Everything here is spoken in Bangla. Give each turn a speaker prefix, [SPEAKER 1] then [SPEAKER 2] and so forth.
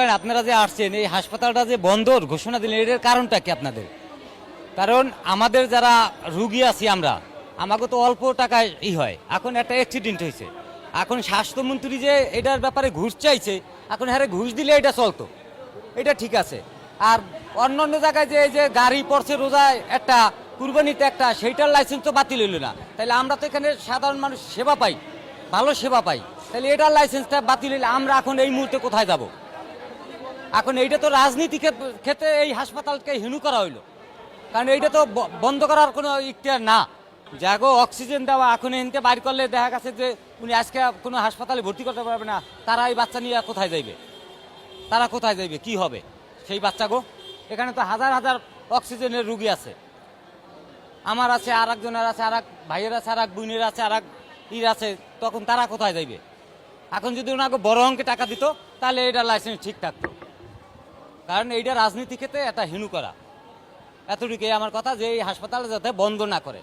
[SPEAKER 1] করেন আপনারা যে আসছেন এই হাসপাতালটা যে বন্ধর ঘোষণা দিলেন এটার কারণটা কি আপনাদের? কারণ আমাদের যারা রুগী আছি আমরা, আমাকে তো অল্প টাকায় হয়। এখন একটা অ্যাক্সিডেন্ট হয়েছে, এখন স্বাস্থ্যমন্ত্রী যে এটার ব্যাপারে ঘুষ চাইছে, এখন হ্যাঁ ঘুষ দিলে এটা চলতো, এটা ঠিক আছে। আর অন্য অন্য জায়গায় যে এই যে গাড়ি পড়ছে রোজায় একটা, কুরবানিতে একটা, সেইটার লাইসেন্স তো বাতিল হইল না। তাহলে আমরা তো এখানে সাধারণ মানুষ সেবা পাই, ভালো সেবা পাই, তাহলে এটার লাইসেন্সটা বাতিল হইলে আমরা এখন এই মুহূর্তে কোথায় যাব? এখন এইটা তো রাজনীতি ক্ষেত্রে এই হাসপাতালকে হিনু করা হইলো, কারণ এইটা তো বন্ধ করার কোনো ইখতিয়ার না। যাগো অক্সিজেন দেওয়া এখন এনকে বাইর করলে দেখা গেছে যে উনি আজকে কোনো হাসপাতালে ভর্তি করতে পারবে না, তারা এই বাচ্চা নিয়ে কোথায় যাইবে? তারা কোথায় যাইবে, কি হবে সেই বাচ্চাগো? এখানে তো হাজার হাজার অক্সিজেনের রুগী আছে, আমার আছে, আর একজনের আছে, আর এক ভাইয়ের আছে, আর এক বোনের আছে, আর এক আছে, তখন তারা কোথায় যাইবে? এখন যদি ওনাকে বড় অঙ্কে টাকা দিত তাহলে এটা লাইসেন্স ঠিক থাকতো, কারণ এইটা রাজনীতি ক্ষেত্রে এটা হিনু করা। এতটুকুই আমার কথা, যে এই হাসপাতাল যাতে বন্ধ না করে।